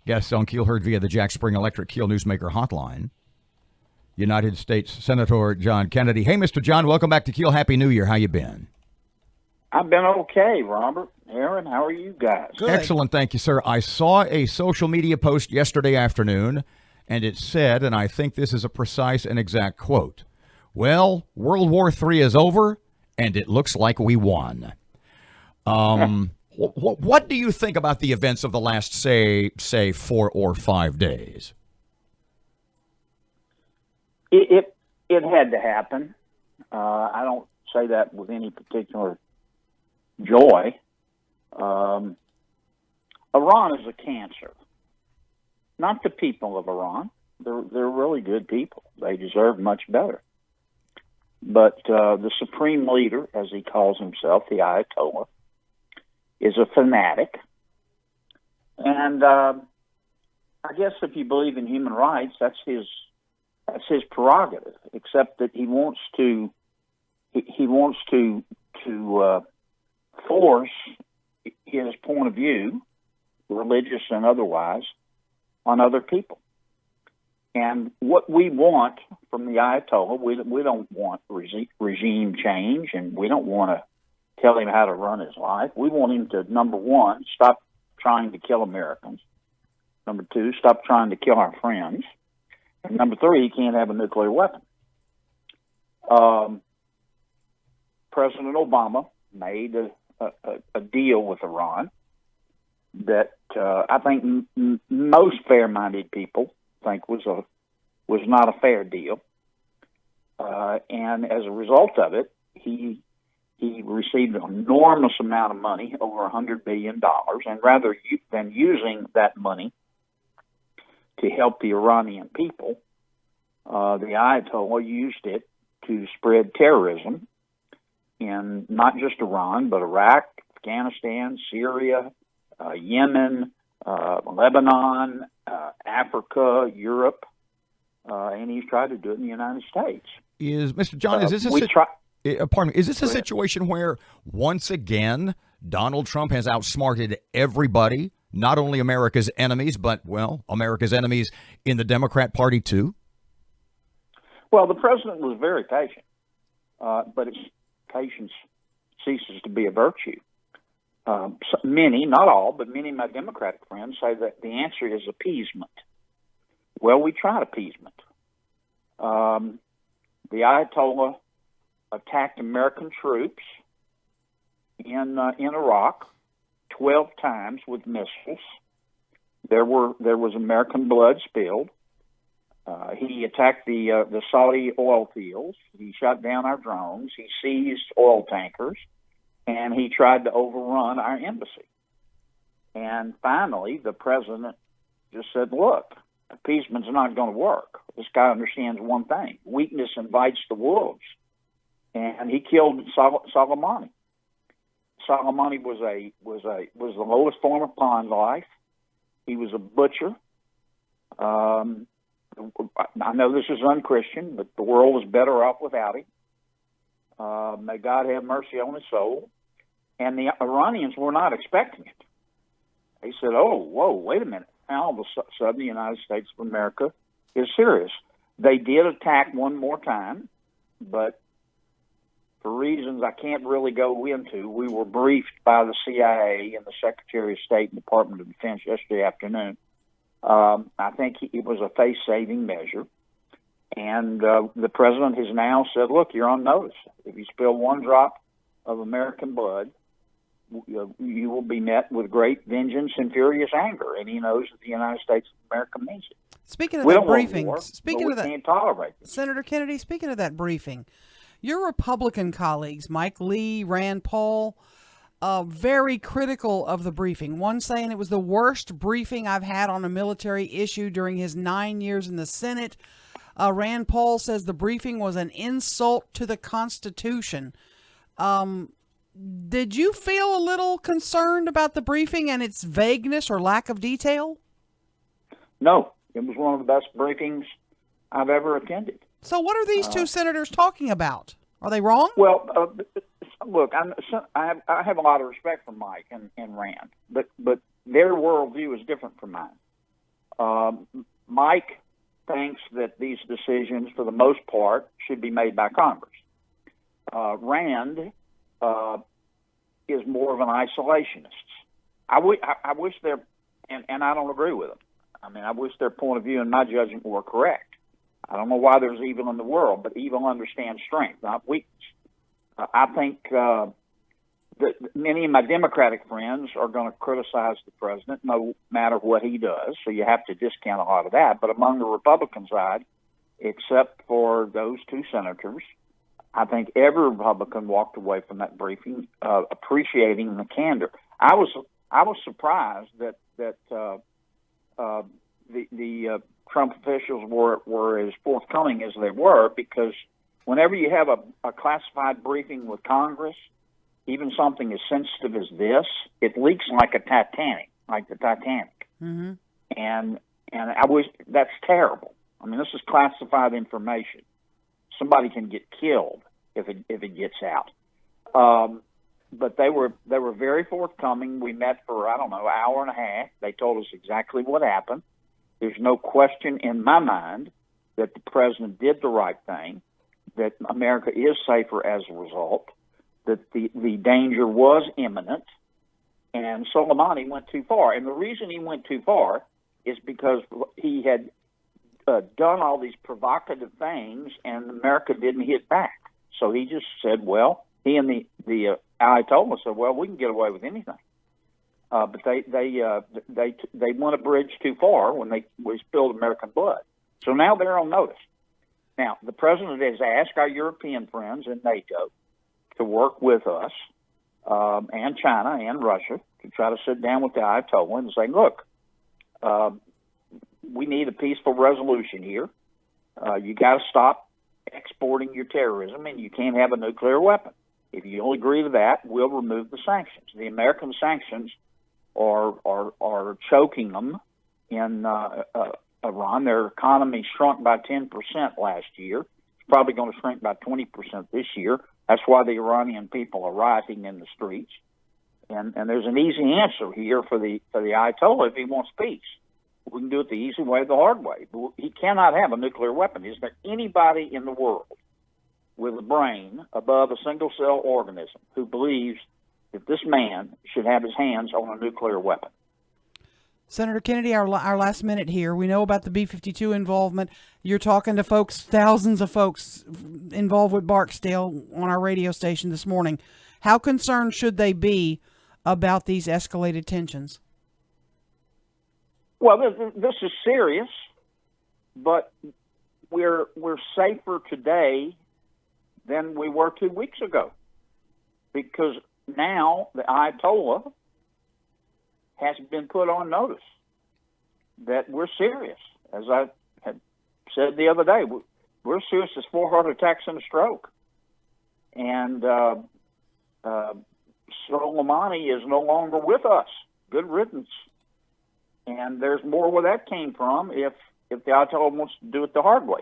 Guests on Keel heard via the Jack Spring Electric Keel Newsmaker hotline. United States Senator John Kennedy. Hey, Mr. John, welcome back to Keel. Happy New Year. How you been? I've been okay, Robert. Aaron, how are you guys? Good. Excellent, thank you, sir. I saw a social media post yesterday afternoon, and it said, and I think this is a precise and exact quote, "Well, World War III is over, and it looks like we won." What do you think about the events of the last, say 4 or 5 days? It had to happen. I don't say that with any particular joy. Iran is a cancer. Not the people of Iran. They're really good people. They deserve much better. But the supreme leader, as he calls himself, the Ayatollah, is a fanatic. And I guess if you believe in human rights, that's his prerogative. Except that he wants to force his point of view, religious and otherwise, on other people. And what we want from the Ayatollah, we don't want regime change, and we don't want to tell him how to run his life. We want him to, number one, stop trying to kill Americans. Number two, stop trying to kill our friends. And number three, he can't have a nuclear weapon. President Obama made a deal with Iran that I think most fair-minded people think was not a fair deal, and as a result of it, he received an enormous amount of money, over $100 billion, and rather than using that money to help the Iranian people, the Ayatollah used it to spread terrorism in not just Iran, but Iraq, Afghanistan, Syria, Yemen, Lebanon, Africa, Europe, and he's tried to do it in the United States. Is Mr. John? Is this is this a situation where once again Donald Trump has outsmarted everybody, not only America's enemies, but America's enemies in the Democrat Party too? Well, the president was very patient, but his patience ceases to be a virtue. Many, not all, but many of my Democratic friends say that the answer is appeasement. Well, we tried appeasement. The Ayatollah attacked American troops in Iraq 12 times with missiles. There was American blood spilled. He attacked the Saudi oil fields. He shot down our drones. He seized oil tankers. And he tried to overrun our embassy. And finally, the president just said, look, appeasement's not going to work. This guy understands one thing. Weakness invites the wolves. And he killed Soleimani. Soleimani was the lowest form of pawn life. He was a butcher. I know this is unchristian, but the world is better off without him. May God have mercy on his soul. And the Iranians were not expecting it. They said, oh, whoa, wait a minute. Now all of a sudden the United States of America is serious. They did attack one more time, but for reasons I can't really go into, we were briefed by the CIA and the Secretary of State and Department of Defense yesterday afternoon. I think it was a face-saving measure. And the president has now said, look, you're on notice. If you spill one drop of American blood, you will be met with great vengeance and furious anger. And he knows that the United States of America means it. Speaking of that briefing, can't tolerate this. Senator Kennedy, speaking of that briefing, your Republican colleagues, Mike Lee, Rand Paul, very critical of the briefing. One saying it was the worst briefing I've had on a military issue during his 9 years in the Senate. Rand Paul says the briefing was an insult to the Constitution. Did you feel a little concerned about the briefing and its vagueness or lack of detail? No, it was one of the best briefings I've ever attended. So what are these two senators talking about? Are they wrong? Well, look, I have a lot of respect for Mike and Rand, but their worldview is different from mine. Mike thinks that these decisions, for the most part, should be made by Congress. Rand is more of an isolationist. I wish and I don't agree with him. I mean, I wish their point of view and my judgment were correct. I don't know why there's evil in the world, but evil understands strength, not weakness. I think that many of my Democratic friends are going to criticize the president no matter what he does, so you have to discount a lot of that. But among the Republican side, except for those two senators, I think every Republican walked away from that briefing appreciating the candor. I was surprised that the Trump officials were as forthcoming as they were, because whenever you have a classified briefing with Congress, even something as sensitive as this, it leaks like the Titanic. Mm-hmm. And I wish that's terrible. I mean, this is classified information. Somebody can get killed if it gets out. But they were very forthcoming. We met for, I don't know, an hour and a half. They told us exactly what happened. There's no question in my mind that the president did the right thing, that America is safer as a result, that the danger was imminent, and Soleimani went too far. And the reason he went too far is because he had done all these provocative things, and America didn't hit back. So he just said, well, he and the Ayatollah said, well, we can get away with anything. But they went a bridge too far when we spilled American blood. So now they're on notice. Now, the president has asked our European friends in NATO to work with us, and China and Russia, to try to sit down with the Ayatollah and say, look, we need a peaceful resolution here. You got to stop exporting your terrorism, and you can't have a nuclear weapon. If you'll agree to that, we'll remove the sanctions. The American sanctions are choking them in Iran. Their economy shrunk by 10% last year. It's probably going to shrink by 20% this year. That's why the Iranian people are rioting in the streets. And there's an easy answer here for the Ayatollah if he wants peace. We can do it the easy way, the hard way. But he cannot have a nuclear weapon. Is there anybody in the world with a brain above a single-cell organism who believes that this man should have his hands on a nuclear weapon? Senator Kennedy, our last minute here. We know about the B-52 involvement. You're talking to folks, thousands of folks involved with Barksdale on our radio station this morning. How concerned should they be about these escalated tensions? Well, this is serious, but we're safer today than we were 2 weeks ago, because now the Ayatollah has been put on notice that we're serious. As I had said the other day, we're serious as 4 heart attacks and a stroke. And Soleimani is no longer with us. Good riddance. And there's more where that came from if the Ayatollah wants to do it the hard way.